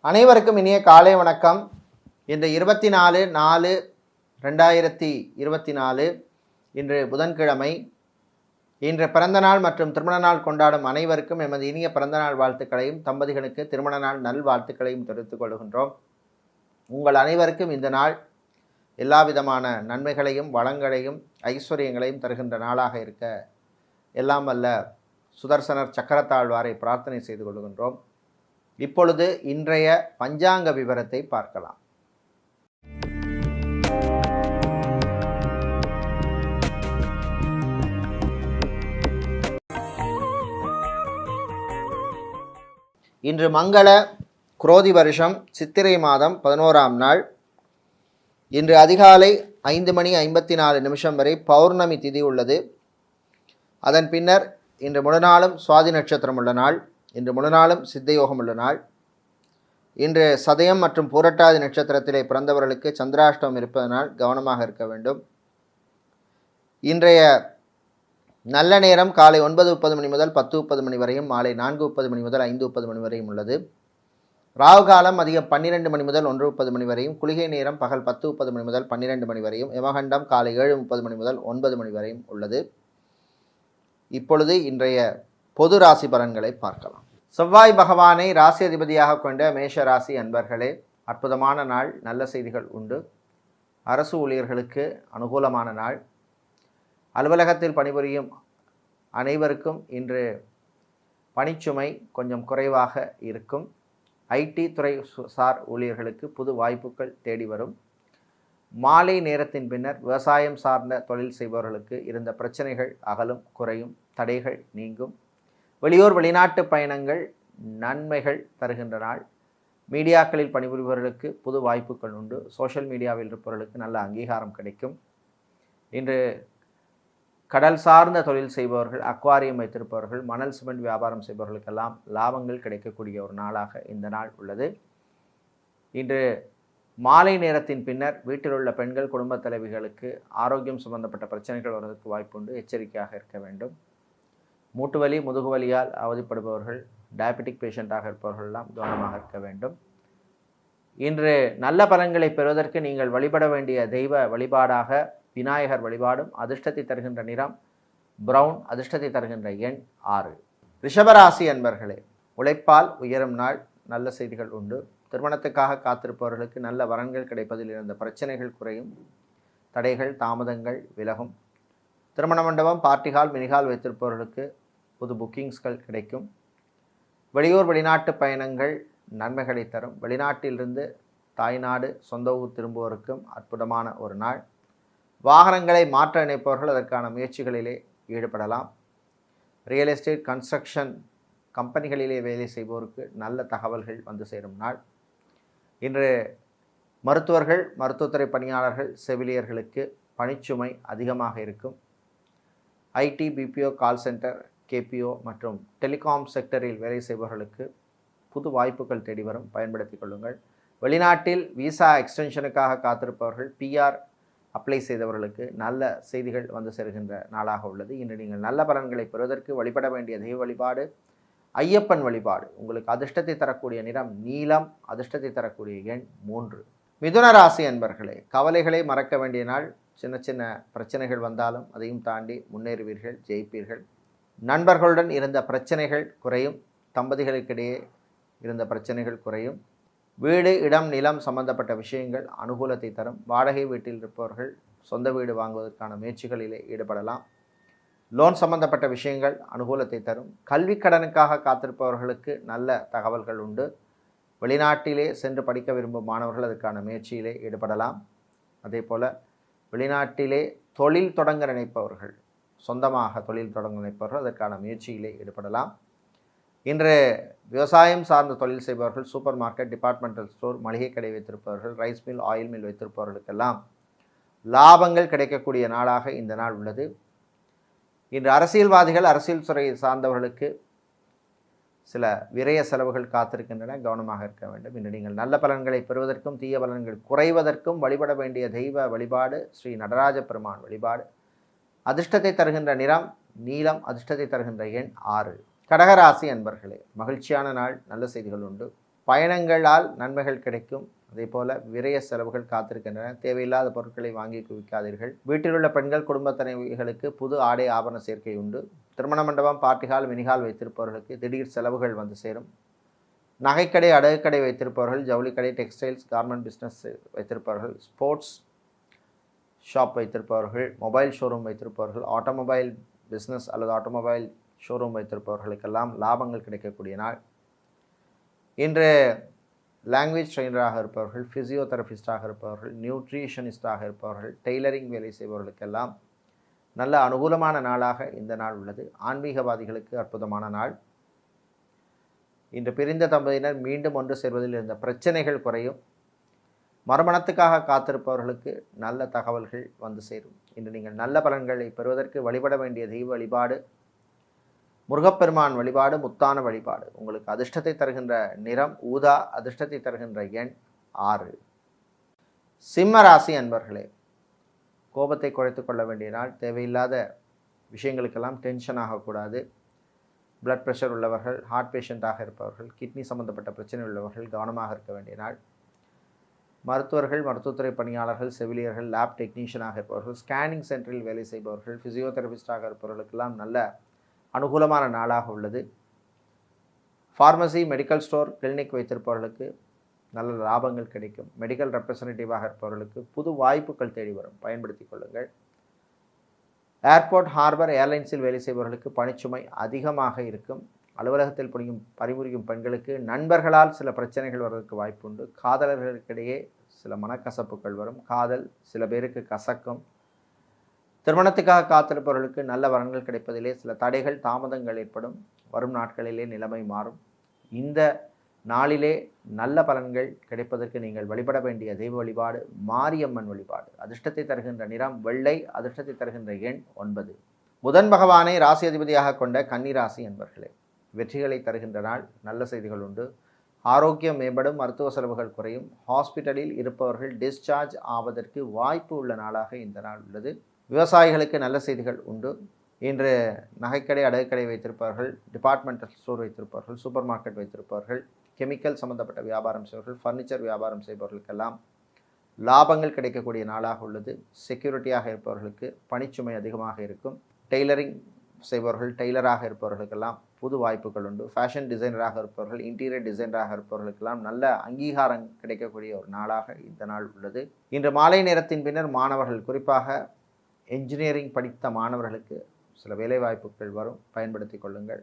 அனைவருக்கும் இனிய காலை வணக்கம். இன்று 24/4/2024 இன்று புதன்கிழமை. இன்று பிறந்தநாள் மற்றும் திருமண நாள் கொண்டாடும் அனைவருக்கும் எமது இனிய பிறந்தநாள் வாழ்த்துக்களையும் தம்பதிகளுக்கு திருமண நாள் நல்வாழ்த்துக்களையும் தெரிவித்துக் கொள்கின்றோம். உங்கள் அனைவருக்கும் இந்த நாள் எல்லா விதமான நன்மைகளையும் வளங்களையும் ஐஸ்வர்யங்களையும் தருகின்ற நாளாக இருக்க எல்லாம் வல்ல சுதர்சனர் சக்கரத்தாழ்வாரை பிரார்த்தனை செய்து கொள்கின்றோம். இப்பொழுது இன்றைய பஞ்சாங்க விவரத்தை பார்க்கலாம். இன்று மங்கள குரோதி வருஷம் சித்திரை மாதம் 11ஆம் நாள். இன்று அதிகாலை 5:54 வரை பௌர்ணமி திதி உள்ளது. அதன் பின்னர் இன்று முழுநாளும் சுவாதி நட்சத்திரம் உள்ள நாள். இன்று முழுநாளும் சித்தயோகம் உள்ள நாள். இன்று சதயம் மற்றும் பூரட்டாதி நட்சத்திரத்திலே பிறந்தவர்களுக்கு சந்திராஷ்டமம் இருப்பதனால் கவனமாக இருக்க வேண்டும். இன்றைய நல்ல நேரம் காலை 9:30 மணி முதல் 10:30 மணி வரையும், மாலை 4:30 மணி முதல் 5:30 மணி வரையும் உள்ளது. ராகு காலம் அதிகம் 12 மணி முதல் 1:30 மணி வரையும், குளிகை நேரம் பகல் 10:30 மணி முதல் 12 மணி வரையும், யமகண்டம் காலை 7:30 மணி முதல் 9 மணி வரையும் உள்ளது. இப்பொழுது இன்றைய பொது ராசி பலன்களை பார்க்கலாம். செவ்வாய் பகவானை ராசி அதிபதியாக கொண்ட மேஷ ராசி அன்பர்களே, அற்புதமான நாள். நல்ல செய்திகள் உண்டு. அரசு ஊழியர்களுக்கு அனுகூலமான நாள். அலுவலகத்தில் பணிபுரியும் அனைவருக்கும் இன்று பணிச்சுமை கொஞ்சம் குறைவாக இருக்கும். ஐடி துறை சார் ஊழியர்களுக்கு புது வாய்ப்புகள் தேடி வரும். மாலை நேரத்தின் பின்னர் விவசாயம் சார்ந்த தொழில் செய்பவர்களுக்கு இருந்த பிரச்சனைகள் அகலும், குறையும், தடைகள் நீங்கும். வெளியூர் வெளிநாட்டு பயணங்கள் நன்மைகள் தருகின்ற நாள். மீடியாக்களில் பணிபுரிபவர்களுக்கு புது வாய்ப்புகள் உண்டு. சோஷியல் மீடியாவில் இருப்பவர்களுக்கு நல்ல அங்கீகாரம் கிடைக்கும். இன்று கடல் சார்ந்த தொழில் செய்பவர்கள், அக்வாரியம் வைத்திருப்பவர்கள், மணல் சிமெண்ட் வியாபாரம் செய்பவர்களுக்கெல்லாம் லாபங்கள் கிடைக்கக்கூடிய ஒரு நாளாக இந்த நாள் உள்ளது. இன்று மாலை நேரத்தின் பின்னர் வீட்டில் உள்ள பெண்கள், குடும்ப தலைவிகளுக்கு ஆரோக்கியம் சம்பந்தப்பட்ட பிரச்சனைகள் வருவதற்கு வாய்ப்புண்டு. எச்சரிக்கையாக இருக்க வேண்டும். மூட்டு வலி, முதுகு வலியால் அவதிப்படுபவர்கள், டயபெட்டிக் பேஷண்ட்டாக இருப்பவர்களெல்லாம் கவனமாக இருக்க வேண்டும். இன்று நல்ல பலன்களை பெறுவதற்கு நீங்கள் வழிபட வேண்டிய தெய்வ வழிபாடாக விநாயகர் வழிபாடும். அதிர்ஷ்டத்தை தருகின்ற நிறம் பிரவுன். அதிர்ஷ்டத்தை தருகின்ற எண் 6. ரிஷபராசி அன்பர்களே, உழைப்பால் உயரும் நாள். நல்ல செய்திகள் உண்டு. திருமணத்துக்காக காத்திருப்பவர்களுக்கு நல்ல வரன்கள் கிடைப்பதில் இருந்த பிரச்சனைகள் குறையும். தடைகள் தாமதங்கள் விலகும். திருமண மண்டபம், பார்ட்டிகால், மினிகால் வைத்திருப்பவர்களுக்கு புது புக்கிங்ஸ்கள் கிடைக்கும். வெளியூர் வெளிநாட்டு பயணங்கள் நன்மைகளை தரும். வெளிநாட்டிலிருந்து தாய்நாடு சொந்த ஊர் திரும்புவோருக்கும் அற்புதமான ஒரு நாள். வாகனங்களை மாற்ற நினைப்பவர்கள் அதற்கான முயற்சிகளிலே ஈடுபடலாம். ரியல் எஸ்டேட், கன்ஸ்ட்ரக்ஷன் கம்பெனிகளிலே வேலை செய்வோருக்கு நல்ல தகவல்கள் வந்து சேரும் நாள். இன்று மருத்துவர்கள், மருத்துவத்துறை பணியாளர்கள், செவிலியர்களுக்கு பணிச்சுமை அதிகமாக இருக்கும். ID, BPO, call centre, KPO மற்றும் டெலிகாம் செக்டரில் வேலை செய்பவர்களுக்கு புது வாய்ப்புகள் தேடி வரும். பயன்படுத்திக் கொள்ளுங்கள். வெளிநாட்டில் விசா எக்ஸ்டென்ஷனுக்காக காத்திருப்பவர்கள், பிஆர் அப்ளை செய்தவர்களுக்கு நல்ல செய்திகள் வந்து சேருகின்ற நாளாக உள்ளது. இன்று நீங்கள் நல்ல பலன்களை பெறுவதற்கு வழிபட வேண்டிய தெய்வ வழிபாடு ஐயப்பன் வழிபாடு. உங்களுக்கு அதிர்ஷ்டத்தை தரக்கூடிய நிறம் நீலம். அதிர்ஷ்டத்தை தரக்கூடிய எண் 3. மிதுன ராசி அன்பர்களே, கவலைகளை மறக்க வேண்டிய நாள். சின்ன சின்ன பிரச்சனைகள் வந்தாலும் அதையும் தாண்டி முன்னேறுவீர்கள், ஜெயிப்பீர்கள். நண்பர்களுடன் இருந்த பிரச்சனைகள் குறையும். தம்பதிகளுக்கிடையே இருந்த பிரச்சனைகள் குறையும். வீடு, இடம், நிலம் சம்பந்தப்பட்ட விஷயங்கள் அனுகூலத்தை தரும். வாடகை வீட்டில் இருப்பவர்கள் சொந்த வீடு வாங்குவதற்கான முயற்சிகளிலே ஈடுபடலாம். லோன் சம்பந்தப்பட்ட விஷயங்கள் அனுகூலத்தை தரும். கல்வி கடனுக்காக காத்திருப்பவர்களுக்கு நல்ல தகவல்கள் உண்டு. வெளிநாட்டிலே சென்று படிக்க விரும்பும் மாணவர்கள் அதற்கான முயற்சியிலே ஈடுபடலாம். அதே போல் வெளிநாட்டிலே தொழில் தொடங்க நினைப்பவர்கள், சொந்தமாக தொழில் தொடங்க நினைப்பவர்கள் அதற்கான முயற்சியிலே ஈடுபடலாம். இன்று விவசாயம் சார்ந்த தொழில் செய்பவர்கள், சூப்பர் மார்க்கெட், டிபார்ட்மெண்டல் ஸ்டோர், மளிகை கடை வைத்திருப்பவர்கள், ரைஸ் மில், ஆயில் மில் வைத்திருப்பவர்களுக்கெல்லாம் லாபங்கள் கிடைக்கக்கூடிய நாளாக இந்த நாள் உள்ளது. இன்று அரசியல்வாதிகள், அரசியல் துறை சார்ந்தவர்களுக்கு சில விரய செலவுகள் காத்திருக்கின்றன. கவனமாக இருக்க வேண்டும். இன்று நீங்கள் நல்ல பலன்களை பெறுவதற்கும் தீய பலன்கள் குறைவதற்கும் வழிபட வேண்டிய தெய்வ வழிபாடு ஸ்ரீ நடராஜ பெருமான் வழிபாடு. அதிர்ஷ்டத்தை தருகின்ற நிறம் நீலம். அதிர்ஷ்டத்தை தருகின்ற எண் 6. கடகராசி அன்பர்களே, மகிழ்ச்சியான நாள். நல்ல செய்திகள் உண்டு. பயணங்களால் நன்மைகள் கிடைக்கும். அதே போல் விரய செலவுகள் காத்திருக்கின்றன. தேவையில்லாத பொருட்களை வாங்கி குவிக்காதீர்கள். வீட்டில் உள்ள பெண்கள் குடும்ப தலைவிகளுக்கு புது ஆடை ஆபரண சேர்க்கை உண்டு. திருமண மண்டபம், பார்ட்டிஹால், மினிஹால் வைத்திருப்பவர்களுக்கு திடீர் செலவுகள் வந்து சேரும். நகைக்கடை, அடகுக்கடை வைத்திருப்பவர்கள், ஜவுளிக்கடை, டெக்ஸ்டைல்ஸ், கார்மெண்ட் பிஸ்னஸ் வைத்திருப்பவர்கள், ஸ்போர்ட்ஸ் ஷாப் வைத்திருப்பவர்கள், மொபைல் ஷோரூம் வைத்திருப்பவர்கள், ஆட்டோமொபைல் பிஸ்னஸ் அல்லது ஆட்டோமொபைல் ஷோரூம் வைத்திருப்பவர்களுக்கெல்லாம் லாபங்கள் கிடைக்கக்கூடிய நாள். இன்று லாங்குவேஜ் ட்ரெயினராக இருப்பவர்கள், ஃபிசியோதெரபிஸ்டாக இருப்பவர்கள், நியூட்ரிஷனிஸ்டாக இருப்பவர்கள், டெய்லரிங் வேலை செய்பவர்களுக்கெல்லாம் நல்ல அனுகூலமான நாளாக இந்த நாள் உள்ளது. ஆன்மீகவாதிகளுக்கு அற்புதமான நாள். இன்று பிரிந்த தம்பதியினர் மீண்டும் ஒன்று சேர்வதில் இருந்த பிரச்சனைகள் குறையும். மறுமணத்துக்காக காத்திருப்பவர்களுக்கு நல்ல தகவல்கள் வந்து சேரும். இன்று நீங்கள் நல்ல பலன்களை பெறுவதற்கு வழிபட வேண்டிய தெய்வ வழிபாடு முருகப்பெருமான் வழிபாடு, முத்தான வழிபாடு. உங்களுக்கு அதிர்ஷ்டத்தை தருகின்ற நிறம் ஊதா, அதிர்ஷ்டத்தை தருகின்ற எண் 6. சிம்ம ராசி அன்பர்களே, கோபத்தை குறைத்து கொள்ள வேண்டிய நாள். தேவையில்லாத விஷயங்களுக்கெல்லாம் டென்ஷன் ஆகக்கூடாது. பிளட் ப்ரெஷர் உள்ளவர்கள், ஹார்ட் பேஷண்ட்டாக இருப்பவர்கள், கிட்னி சம்பந்தப்பட்ட பிரச்சனை உள்ளவர்கள் கவனமாக இருக்க வேண்டிய நாள். மருத்துவர்கள், மருத்துவத்துறை பணியாளர்கள், செவிலியர்கள், லேப் டெக்னீஷியனாக இருப்பவர்கள், ஸ்கேனிங் சென்டரில் வேலை செய்பவர்கள், ஃபிசியோதெரபிஸ்டாக இருப்பவர்களுக்கெல்லாம் நல்ல அனுகூலமான நாளாக உள்ளது. ஃபார்மசி, மெடிக்கல் ஸ்டோர், கிளினிக் வைத்திருப்பவர்களுக்கு நல்ல லாபங்கள் கிடைக்கும். மெடிக்கல் ரெப்ரசன்டேட்டிவாக இருப்பவர்களுக்கு புது வாய்ப்புகள் தேடி வரும், பயன்படுத்தி கொள்ளுங்கள். ஏர்போர்ட், ஹார்பர், ஏர்லைன்ஸில் வேலை செய்பவர்களுக்கு பணிச்சுமை அதிகமாக இருக்கும். அலுவலகத்தில் பணிபுரியும் பெண்களுக்கு நண்பர்களால் சில பிரச்சனைகள் வருவதற்கு வாய்ப்பு உண்டு. காதலர்களுக்கிடையே சில மனக்கசப்புகள் வரும். காதல் சில பேருக்கு கசக்கும். திருமணத்துக்காக காத்திருப்பவர்களுக்கு நல்ல வரன்கள் கிடைப்பதிலே சில தடைகள், தாமதங்கள் ஏற்படும். வரும் நாட்களிலே நிலைமை மாறும். இந்த நாளிலே நல்ல பலன்கள் கிடைப்பதற்கு நீங்கள் வழிபட வேண்டிய தெய்வ வழிபாடு மாரியம்மன் வழிபாடு. அதிர்ஷ்டத்தை தருகின்ற நிறம் வெள்ளை, அதிர்ஷ்டத்தை தருகின்ற எண் 9. புதன் பகவானை ராசி அதிபதியாக கொண்ட கன்னி ராசி என்பர்களே, வெற்றிகளை தருகின்ற நாள். நல்ல செய்திகள் உண்டு. ஆரோக்கியம் மேம்படும், மருத்துவ செலவுகள் குறையும். ஹாஸ்பிட்டலில் இருப்பவர்கள் டிஸ்சார்ஜ் ஆவதற்கு வாய்ப்பு உள்ள நாளாக இந்த நாள் உள்ளது. விவசாயிகளுக்கு நல்ல செய்திகள் உண்டு. இன்று நகைக்கடை, அடகுக்கடை வைத்திருப்பவர்கள், டிபார்ட்மெண்டல் ஸ்டோர் வைத்திருப்பவர்கள், சூப்பர் மார்க்கெட் வைத்திருப்பவர்கள், கெமிக்கல் சம்பந்தப்பட்ட வியாபாரம் செய்பவர்கள், ஃபர்னிச்சர் வியாபாரம் செய்பவர்களுக்கெல்லாம் லாபங்கள் கிடைக்கக்கூடிய நாளாக உள்ளது. செக்யூரிட்டியாக இருப்பவர்களுக்கு பணிச்சுமை அதிகமாக இருக்கும். டெய்லரிங் செய்பவர்கள், டெய்லராக இருப்பவர்களுக்கெல்லாம் புது வாய்ப்புகள் உண்டு. ஃபேஷன் டிசைனராக இருப்பவர்கள், இன்டீரியர் டிசைனராக இருப்பவர்களுக்கெல்லாம் நல்ல அங்கீகாரம் கிடைக்கக்கூடிய ஒரு நாளாக இந்த நாள் உள்ளது. இன்று மாலை நேரத்தின் பின்னர் மாணவர்கள், குறிப்பாக என்ஜினியரிங் படித்த மாணவர்களுக்கு சில வேலைவாய்ப்புகள் வரும், பயன்படுத்தி கொள்ளுங்கள்.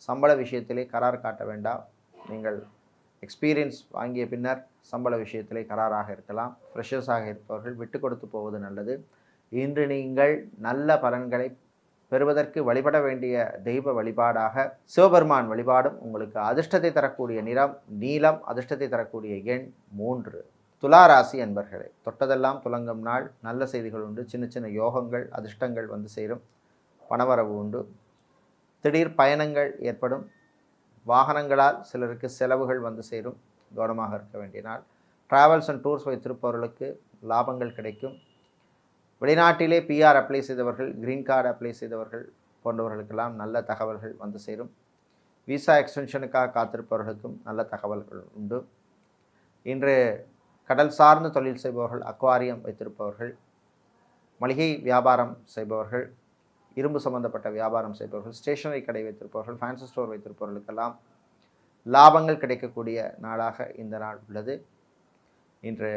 சம்பள விஷயத்திலே கரார் காட்ட வேண்டாம். நீங்கள் எக்ஸ்பீரியன்ஸ் வாங்கிய பின்னர் சம்பள விஷயத்திலே கராராக இருக்கலாம். ஃப்ரெஷர்ஸாக இருப்பவர்கள் விட்டு கொடுத்து போவது நல்லது. இன்று நீங்கள் நல்ல பலன்களை பெறுவதற்கு வழிபட வேண்டிய தெய்வ வழிபாடாக சிவபெருமான் வழிபாடும். உங்களுக்கு அதிர்ஷ்டத்தை தரக்கூடிய நிறம் நீலம், அதிர்ஷ்டத்தை தரக்கூடிய எண் 3. துலா ராசி அன்பர்களே, தொட்டதெல்லாம் துலங்கும் நாள். நல்ல செய்திகள் உண்டு. சின்ன சின்ன யோகங்கள், அதிர்ஷ்டங்கள் வந்து சேரும். பணவரவு உண்டு. திடீர் பயணங்கள் ஏற்படும். வாகனங்களால் சிலருக்கு செலவுகள் வந்து சேரும், கவனமாக இருக்க வேண்டிய நாள். ட்ராவல்ஸ் அண்ட் டூர்ஸ் வைத்திருப்பவர்களுக்கு லாபங்கள் கிடைக்கும். வெளிநாட்டிலே பிஆர் அப்ளை செய்தவர்கள், கிரீன் கார்டு அப்ளை செய்தவர்கள் போன்றவர்களுக்கெல்லாம் நல்ல தகவல்கள் வந்து சேரும். விசா எக்ஸ்டென்ஷனுக்காக காத்திருப்பவர்களுக்கும் நல்ல தகவல்கள் உண்டு. இன்று கடல் சார்ந்த தொழில் செய்பவர்கள், அக்வாரியம் வைத்திருப்பவர்கள், மளிகை வியாபாரம் செய்பவர்கள், இரும்பு சம்பந்தப்பட்ட வியாபாரம் செய்பவர்கள், ஸ்டேஷனரி கடை வைத்திருப்பவர்கள், ஃபேன்சி ஸ்டோர் வைத்திருப்பவர்களுக்கெல்லாம் லாபங்கள் கிடைக்கக்கூடிய நாளாக இந்த நாள் உள்ளது. இன்று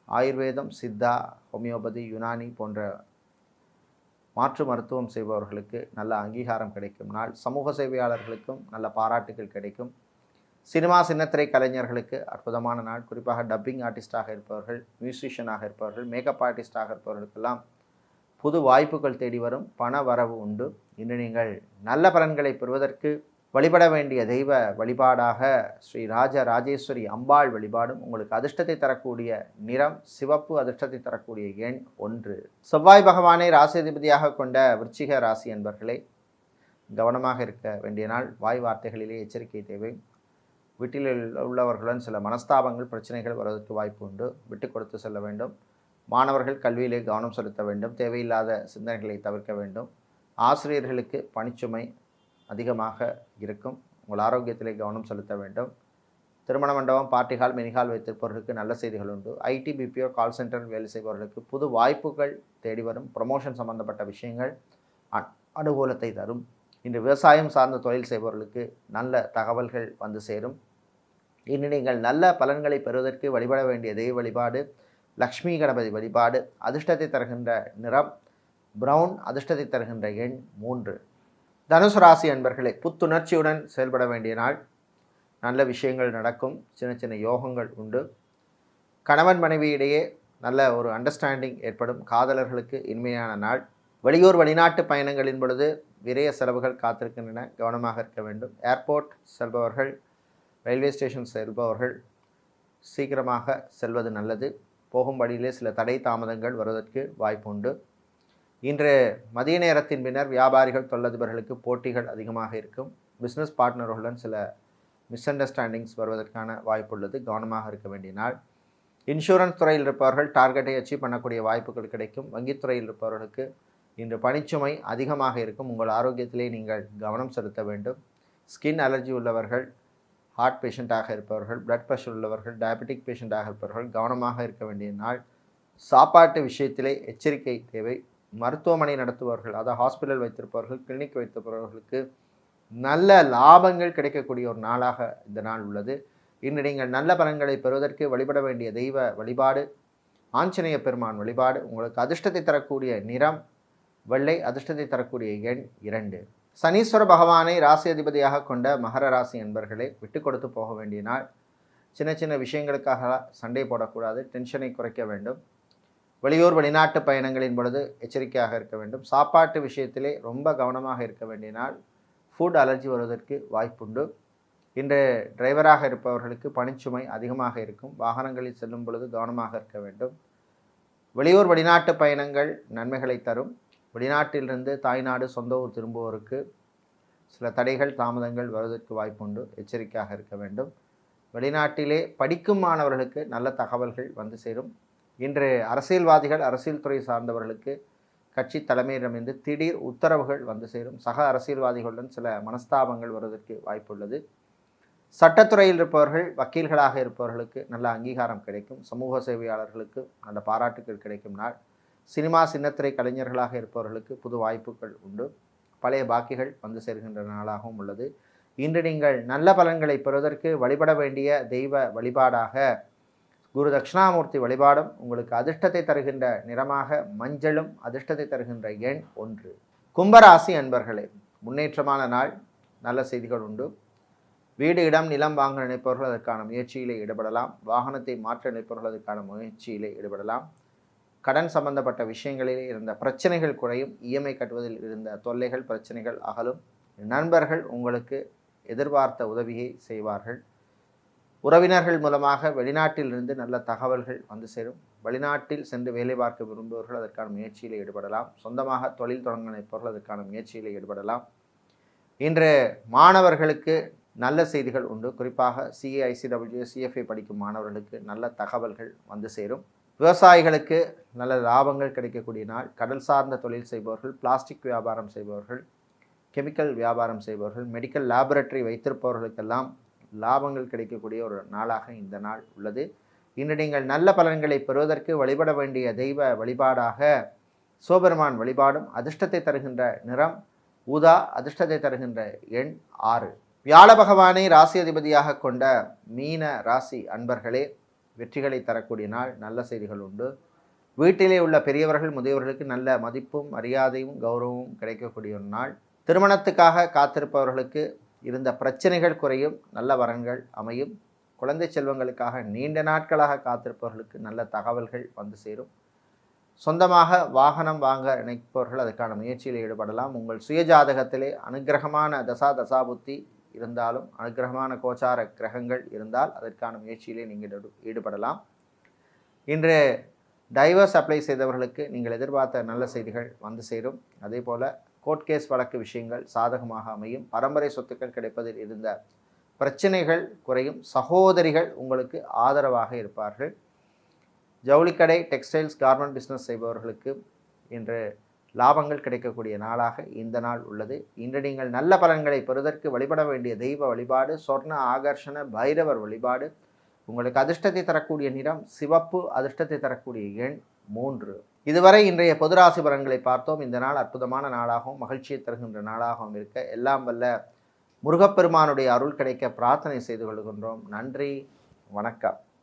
ஆயுர்வேதம், சித்தா, ஹோமியோபதி, யுனானி போன்ற மாற்று மருத்துவம் செய்பவர்களுக்கு நல்ல அங்கீகாரம் கிடைக்கும் நாள். சமூக சேவையாளர்களுக்கும் நல்ல பாராட்டுகள் கிடைக்கும். சினிமா, சின்னத்திரை கலைஞர்களுக்கு அற்புதமான நாள். குறிப்பாக டப்பிங் ஆர்டிஸ்டாக இருப்பவர்கள், மியூசிஷியனாக இருப்பவர்கள், மேக்கப் ஆர்டிஸ்டாக இருப்பவர்களுக்கெல்லாம் புது வாய்ப்புகள் தேடி வரும். பண வரவு உண்டு. இன்று நீங்கள் நல்ல பலன்களை பெறுவதற்கு வழிபட வேண்டிய தெய்வ வழிபாடாக ஸ்ரீ ராஜராஜேஸ்வரி அம்பாள் வழிபாடும். உங்களுக்கு அதிர்ஷ்டத்தை தரக்கூடிய நிறம் சிவப்பு, அதிர்ஷ்டத்தை தரக்கூடிய எண் 1. செவ்வாய் பகவானை ராசி அதிபதியாக கொண்ட விருச்சிக ராசி என்பர்களே, கவனமாக இருக்க வேண்டிய நாள். வாய் வார்த்தைகளிலே எச்சரிக்கை தேவை. வீட்டில் உள்ளவர்களுடன் சில மனஸ்தாபங்கள், பிரச்சனைகள் வருவதற்கு வாய்ப்பு உண்டு. விட்டு கொடுத்து செல்ல வேண்டும். மாணவர்கள் கல்வியிலே கவனம் செலுத்த வேண்டும். தேவையில்லாத சிந்தனைகளை தவிர்க்க வேண்டும். ஆசிரியர்களுக்கு பணிச்சுமை அதிகமாக இருக்கும். உங்கள் ஆரோக்கியத்திலே கவனம் செலுத்த வேண்டும். திருமண மண்டபம், பார்ட்டி ஹால், மினி ஹால் வைத்திருப்பவர்களுக்கு நல்ல செய்திகள் உண்டு. ஐடி, பிபிஓ, கால் சென்டர் வேலை செய்பவர்களுக்கு புது வாய்ப்புகள் தேடி வரும். ப்ரமோஷன் சம்பந்தப்பட்ட விஷயங்கள் அனுகூலத்தை தரும். இன்று விவசாயம் சார்ந்த தொழில் செய்பவர்களுக்கு நல்ல தகவல்கள் வந்து சேரும். இன்று நீங்கள் நல்ல பலன்களை பெறுவதற்கு வழிபட வேண்டிய தெய்வ வழிபாடு லக்ஷ்மி கணபதி வழிபாடு. அதிர்ஷ்டத்தை தருகின்ற நிறம் பிரவுன். அதிர்ஷ்டத்தை தருகின்ற எண் 3. தனுசு ராசி அன்பர்களே, புத்துணர்ச்சியுடன் செயல்பட வேண்டிய நாள். நல்ல விஷயங்கள் நடக்கும். சின்ன சின்ன யோகங்கள் உண்டு. கணவன் மனைவியிடையே நல்ல ஒரு அண்டர்ஸ்டாண்டிங் ஏற்படும். காதலர்களுக்கு இனிமையான நாள். வெளியூர் வெளிநாட்டு பயணங்களின் பொழுது விரய செலவுகள் காத்திருக்கின்றன, கவனமாக இருக்க வேண்டும். ஏர்போர்ட் செல்பவர்கள், ரயில்வே ஸ்டேஷன் செல்பவர்கள் சீக்கிரமாக செல்வது நல்லது. போகும் வழியிலே சில தடை தாமதங்கள் வருவதற்கு வாய்ப்பு உண்டு. இன்று மதிய நேரத்தின் பின்னர் வியாபாரிகள், தொழிலதிபர்களுக்கு போட்டிகள் அதிகமாக இருக்கும். பிஸ்னஸ் பார்ட்னர்களுடன் சில மிஸ் அண்டர்ஸ்டாண்டிங்ஸ் வருவதற்கான வாய்ப்புள்ளது, கவனமாக இருக்க வேண்டிய நாள். இன்சூரன்ஸ் துறையில் இருப்பவர்கள் டார்கெட்டை அச்சீவ் பண்ணக்கூடிய வாய்ப்புகள் கிடைக்கும். வங்கித்துறையில் இருப்பவர்களுக்கு இன்று பணிச்சுமை அதிகமாக இருக்கும். உங்கள் ஆரோக்கியத்திலே நீங்கள் கவனம் செலுத்த வேண்டும். ஸ்கின் அலர்ஜி உள்ளவர்கள், ஹார்ட் பேஷண்ட்டாக இருப்பவர்கள், பிளட் ப்ரெஷர் உள்ளவர்கள், டயபெட்டிக் பேஷண்ட்டாக இருப்பவர்கள் கவனமாக இருக்க வேண்டிய நாள். சாப்பாட்டு விஷயத்திலே எச்சரிக்கை தேவை. மருத்துவமனை நடத்துபவர்கள், அதாவது ஹாஸ்பிட்டல் வைத்திருப்பவர்கள், கிளினிக் வைத்திருப்பவர்களுக்கு நல்ல லாபங்கள் கிடைக்கக்கூடிய ஒரு நாளாக இந்த நாள் உள்ளது. இன்று நீங்கள் நல்ல பலன்களை பெறுவதற்கு வழிபட வேண்டிய தெய்வ வழிபாடு ஆஞ்சநேய பெருமான் வழிபாடு. உங்களுக்கு அதிர்ஷ்டத்தை தரக்கூடிய நிறம் வெள்ளை. அதிர்ஷ்டத்தை தரக்கூடிய எண் 2. சனீஸ்வர பகவானை ராசி அதிபதியாக கொண்ட மகர ராசி என்பர்களே, விட்டு கொடுத்து போக வேண்டிய நாள். சின்ன சின்ன விஷயங்களுக்காக சண்டை போடக்கூடாது. டென்ஷனை குறைக்க வேண்டும். வெளியூர் வெளிநாட்டு பயணங்களின் பொழுது எச்சரிக்கையாக இருக்க வேண்டும். சாப்பாட்டு விஷயத்திலே ரொம்ப கவனமாக இருக்க வேண்டிய நாள். ஃபுட் அலர்ஜி வருவதற்கு வாய்ப்புண்டு. இன்று டிரைவராக இருப்பவர்களுக்கு பணிச்சுமை அதிகமாக இருக்கும். வாகனங்களில் செல்லும் பொழுது கவனமாக இருக்க வேண்டும். வெளியூர் வெளிநாட்டு பயணங்கள் நன்மைகளை தரும். வெளிநாட்டிலிருந்து தாய்நாடு, சொந்த ஊர் திரும்புவோருக்கு சில தடைகள் தாமதங்கள் வருவதற்கு வாய்ப்புண்டு, எச்சரிக்கையாக இருக்க வேண்டும். வெளிநாட்டிலே படிக்கும் மாணவர்களுக்கு நல்ல தகவல்கள் வந்து சேரும். இன்று அரசியல்வாதிகள், அரசியல் துறை சார்ந்தவர்களுக்கு கட்சி தலைமையிடமிருந்து திடீர் உத்தரவுகள் வந்து சேரும். சக அரசியல்வாதிகளுடன் சில மனஸ்தாபங்கள் வருவதற்கு வாய்ப்புள்ளது. சட்டத்துறையில் இருப்பவர்கள், வக்கீல்களாக இருப்பவர்களுக்கு நல்ல அங்கீகாரம் கிடைக்கும். சமூக சேவையாளர்களுக்கு நல்ல பாராட்டுகள் கிடைக்கும் நாள். சினிமா சின்னத்திரை கலைஞர்களாக இருப்பவர்களுக்கு புது வாய்ப்புகள் உண்டு. பழைய பாக்கிகள் வந்து சேர்கின்ற நாளாகவும் உள்ளது. இன்று நீங்கள் நல்ல பலன்களை பெறுவதற்கு வழிபட வேண்டிய தெய்வ வழிபாடாக குரு தட்சிணாமூர்த்தி வழிபாடும். உங்களுக்கு அதிர்ஷ்டத்தை தருகின்ற நிறமாக மஞ்சளும். அதிர்ஷ்டத்தை தருகின்ற எண் 1. கும்பராசி அன்பர்களே, முன்னேற்றமான நாள். நல்ல செய்திகள் உண்டு. வீடு, இடம், நிலம் வாங்க நினைப்பவர்கள் அதற்கான முயற்சியிலே ஈடுபடலாம். வாகனத்தை மாற்ற நினைப்பவர்கள் அதற்கான முயற்சியிலே ஈடுபடலாம். கடன் சம்பந்தப்பட்ட விஷயங்களிலே இருந்த பிரச்சனைகள் குறையும். இஎம்ஐ கட்டுவதில் இருந்த தொல்லைகள், பிரச்சனைகள் அகலும். நண்பர்கள் உங்களுக்கு எதிர்பார்த்த உதவியை செய்வார்கள். உறவினர்கள் மூலமாக வெளிநாட்டிலிருந்து நல்ல தகவல்கள் வந்து சேரும். வெளிநாட்டில் சென்று வேலை பார்க்க விரும்புபவர்கள் அதற்கான முயற்சியில் ஈடுபடலாம். சொந்தமாக தொழில் தொடங்க நினைப்பவர்கள் அதற்கான முயற்சியில் ஈடுபடலாம். இன்று மாணவர்களுக்கு நல்ல செய்திகள் உண்டு. குறிப்பாக சிஏ, ICWA, CFA படிக்கும் மாணவர்களுக்கு நல்ல தகவல்கள் வந்து சேரும். விவசாயிகளுக்கு நல்ல லாபங்கள் கிடைக்கக்கூடிய நாள். கடல் சார்ந்த தொழில் செய்பவர்கள், பிளாஸ்டிக் வியாபாரம் செய்பவர்கள், கெமிக்கல் வியாபாரம் செய்பவர்கள், மெடிக்கல் லேபரட்டரி வைத்திருப்பவர்களுக்கெல்லாம் லாபங்கள் கிடைக்கக்கூடிய ஒரு நாளாக இந்த நாள் உள்ளது. இன்று நீங்கள் நல்ல பலன்களை பெறுவதற்கு வழிபட வேண்டிய தெய்வ வழிபாடாக சிவபெருமான் வழிபாடும். அதிர்ஷ்டத்தை தருகின்ற நிறம் ஊதா. அதிர்ஷ்டத்தை தருகின்ற எண் 6. வியாழ பகவானை ராசி அதிபதியாக கொண்ட மீன ராசி அன்பர்களே, வெற்றிகளை தரக்கூடிய நாள். நல்ல செய்திகள் உண்டு. வீட்டிலே உள்ள பெரியவர்கள், முதியவர்களுக்கு நல்ல மதிப்பும் மரியாதையும் கௌரவமும் கிடைக்கக்கூடிய ஒரு நாள். திருமணத்துக்காக காத்திருப்பவர்களுக்கு இருந்த பிரச்சனைகள் குறையும். நல்ல வரன்கள் அமையும். குழந்தை செல்வங்களுக்காக நீண்ட நாட்களாக காத்திருப்பவர்களுக்கு நல்ல தகவல்கள் வந்து சேரும். சொந்தமாக வாகனம் வாங்க நினைப்பவர்கள் அதற்கான முயற்சியில் ஈடுபடலாம். உங்கள் சுயஜாதகத்திலே அனுகிரகமான தசாபுத்தி இருந்தாலும், அனுகிரகமான கோச்சார கிரகங்கள் இருந்தால் அதற்கான முயற்சியிலே நீங்கள் ஈடுபடலாம். இன்று டைவர்ஸ் அப்ளை செய்தவர்களுக்கு நீங்கள் எதிர்பார்த்த நல்ல செய்திகள் வந்து சேரும். அதே போல் கோர்ட் கேஸ் வழக்கு விஷயங்கள் சாதகமாக அமையும். பரம்பரை சொத்துக்கள் கிடைப்பதில் இருந்த பிரச்சனைகள் குறையும். சகோதரிகள் உங்களுக்கு ஆதரவாக இருப்பார்கள். ஜவுளிக்கடை, டெக்ஸ்டைல்ஸ், கார்மெண்ட் பிஸ்னஸ் செய்பவர்களுக்கு இன்று லாபங்கள் கிடைக்கக்கூடிய நாளாக இந்த நாள் உள்ளது. இன்று நீங்கள் நல்ல பலன்களை பெறுவதற்கு வழிபட வேண்டிய தெய்வ வழிபாடு சொர்ண ஆகர்ஷண பைரவர் வழிபாடு. உங்களுக்கு அதிர்ஷ்டத்தை தரக்கூடிய நிறம் சிவப்பு, அதிர்ஷ்டத்தை தரக்கூடிய எண் 3. இதுவரை இன்றைய பொதுராசி பலன்களை பார்த்தோம். இந்த நாள் அற்புதமான நாளாகவும் மகிழ்ச்சியை தருகின்ற நாளாகவும் இருக்க எல்லாம் வல்ல முருகப்பெருமானுடைய அருள் கிடைக்க பிரார்த்தனை செய்து கொள்கின்றோம். நன்றி, வணக்கம்.